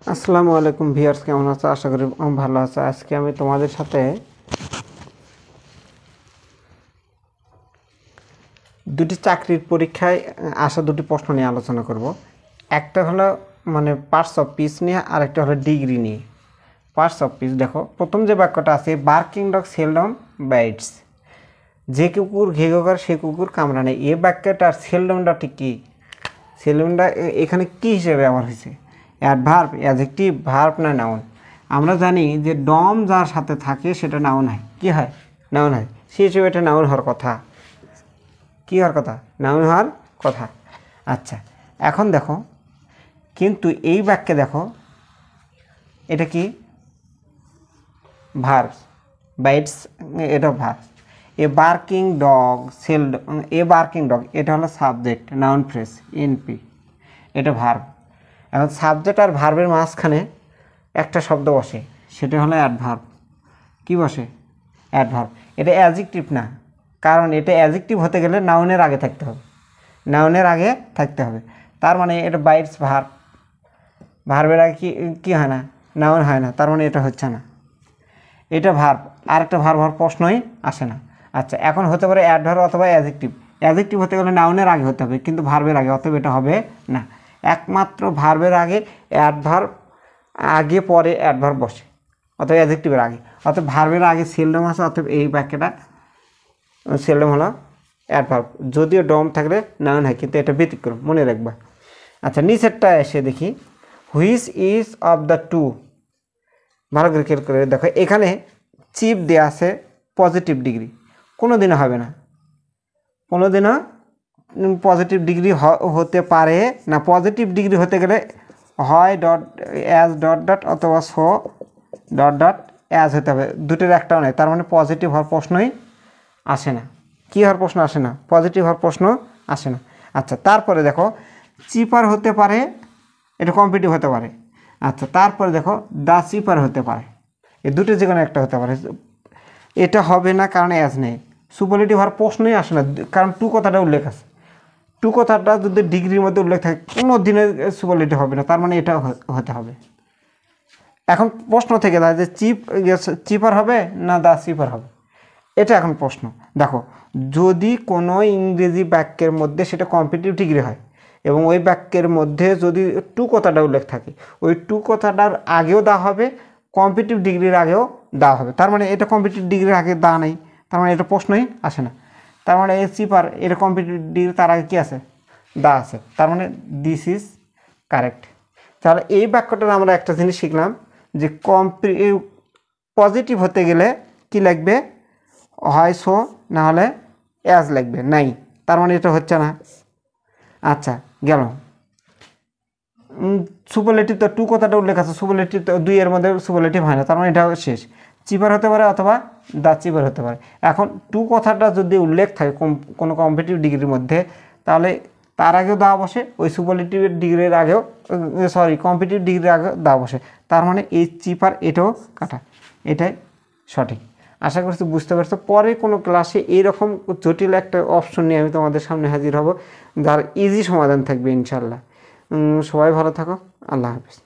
আসসালামু আলাইকুম ভিউয়ার্স, কেমন আছো? আশা করি ভালো আছো। আজকে আমি তোমাদের সাথে দুটি চাকরির পরীক্ষায় আসা দুটি প্রশ্ন নিয়ে আলোচনা করব। একটা হলো পার্টস অফ স্পিচ নিয়ে, আর একটা হলো ডিগ্রি নিয়ে। পার্টস অফ স্পিচ দেখো, প্রথম যে বাক্যটা আছে, বার্কিং ডগ সেলডম বাইটস। যে কুকুর ঘেঘো করে সে কুকুর কামড়া নেয়। এই বাক্যটার সেলডমটা ঠিক কী? সেলডমটা এখানে কী হিসেবে ব্যবহার হয়েছে? অ্যাডভার্ব, অ্যাডজেক্টিভ, ভার্ব না নাউন? আমরা জানি যে ডম যার সাথে থাকে সেটা নাউন হয়। কী হয়? নাউন হয়। সে হিসেবে এটা নাউন হওয়ার কথা। কী হওয়ার কথা? নাউন হওয়ার কথা। আচ্ছা, এখন দেখো, কিন্তু এই বাক্যে দেখো, এটা কি? ভার্ব। বাইটস, এটা verb. A barking dog a barking dog, এটা হলো সাবজেক্ট, নাউন ফ্রেজ, এনপি। এটা ভার্ব। এখন সাবজেক্ট আর ভার্বের মাঝখানে একটা শব্দ বসে, সেটা হলো অ্যাডভার্ব। কি বসে? অ্যাডভার্ব। এটা অ্যাডজেক্টিভ না, কারণ এটা অ্যাডজেক্টিভ হতে গেলে নাউনের আগে থাকতে হবে। নাউনের আগে থাকতে হবে। তার মানে এটা বাইটস ভার্ব। ভার্বের আগে কি হয় না? নাউন হয় না। তার মানে এটা হচ্ছে না, এটা ভার্ব। আর একটা ভার্ব হওয়ার প্রশ্নই আসে না। আচ্ছা, এখন হতে পারে অ্যাডভার্ব অথবা অ্যাডজেক্টিভ। অ্যাডজেক্টিভ হতে গেলে নাউনের আগে হতে হবে, কিন্তু ভার্বের আগে, অতএব এটা হবে না। একমাত্র ভার্বের আগে অ্যাডভার্ব, আগে পরে অ্যাডভার্ব বসে, অথবা অ্যাডজেক্টিভের আগে। অর্থাৎ ভার্বের আগে সেলডম আছে, অর্থাৎ এই বাক্যটা সেলডম হলো অ্যাডভার্ব। যদিও ডম থাকলে নাউন হয়, কিন্তু এটা ব্যতিক্রম, মনে রাখবা। আচ্ছা, নিচেরটা এসে দেখি, which is of the two. ভালো করে খেয়াল করে দেখো, এখানে চিপ দেওয়া আছে পজিটিভ ডিগ্রি। কোনো দিনও হবে না, কোনো দিনও পজিটিভ ডিগ্রি হতে পারে না। পজিটিভ ডিগ্রি হতে গেলে হয় ডট অ্যাজ ডট ডট অথবা সো ডট ডট অ্যাজ হতে হবে। দুটোর একটাও নয়। তার মানে পজিটিভ হওয়ার প্রশ্নই আসে না। কী হওয়ার প্রশ্ন আসে না? পজিটিভ হওয়ার প্রশ্ন আসে না। আচ্ছা, তারপরে দেখো, চিপার হতে পারে, এটা কম্পিটিভ হতে পারে। আচ্ছা, তারপরে দেখো, দা চিপার হতে পারে। এই দুটো যে কোনো একটা হতে পারে। এটা হবে না, কারণ অ্যাজ নেই। সুপারলেটিভ হওয়ার প্রশ্নই আসে না, কারণ টু কথাটা উল্লেখ আছে। টু কথাটা যদি ডিগ্রির মধ্যে উল্লেখ থাকে, কোনো দিনে সুপারলেটিভ হবে না। তার মানে এটা হতে হবে। এখন প্রশ্ন থেকে যায় যে চিপার হবে না দা চিপার হবে, এটা এখন প্রশ্ন। দেখো, যদি কোনো ইংরেজি বাক্যের মধ্যে সেটা কম্পিটিটিভ ডিগ্রি হয়, এবং ওই বাক্যের মধ্যে যদি টু কথাটা উল্লেখ থাকে, ওই টু কথাটার আগেও দেওয়া হবে, কম্পিটিটিভ ডিগ্রির আগেও দেওয়া হবে। তার মানে এটা কম্পিটিটিভ ডিগ্রির আগে দেওয়া নেই, তার মানে এটা প্রশ্নই আসে না। তার মানে এই চিপার, এটা কম্পিটিটিভ ডিগ্রি, তার আগে কী আছে? দা আছে। তার মানে দিস ইজ কারেক্ট। তাহলে এই বাক্যটার আমরা একটা জিনিস শিখলাম, যে পজিটিভ হতে গেলে কি লাগবে? হয় সো, না হলে অ্যাজ লাগবে, নাই। তার মানে এটা হচ্ছে না। আচ্ছা, গেল। সুপারলেটিভ তো টু কথাটা উল্লেখ আছে, সুপারলেটিভ তো দুইয়ের মধ্যে সুপারলেটিভ হয় না, তার মানে এটা শেষ। চিপার হতে পারে অথবা দা চিপার হতে পারে। এখন টু কথাটা যদি উল্লেখ থাকে কোনো কম্পিটিটিভ ডিগ্রির মধ্যে, তাহলে তার আগেও দেওয়া বসে, ওই সুপারলেটিভের ডিগ্রির আগেও, কম্পিটিটিভ ডিগ্রির আগেও দেওয়া বসে। তার মানে এই চিপার, এটাও কাটা। এটাই সঠিক। আশা করছি বুঝতে পারছো। পরে কোনো ক্লাসে এইরকম জটিল একটা অপশন নিয়ে আমি তোমাদের সামনে হাজির হব, যার ইজি সমাধান থাকবে ইনশাল্লাহ। সবাই ভালো থাকো। আল্লাহ হাফিজ।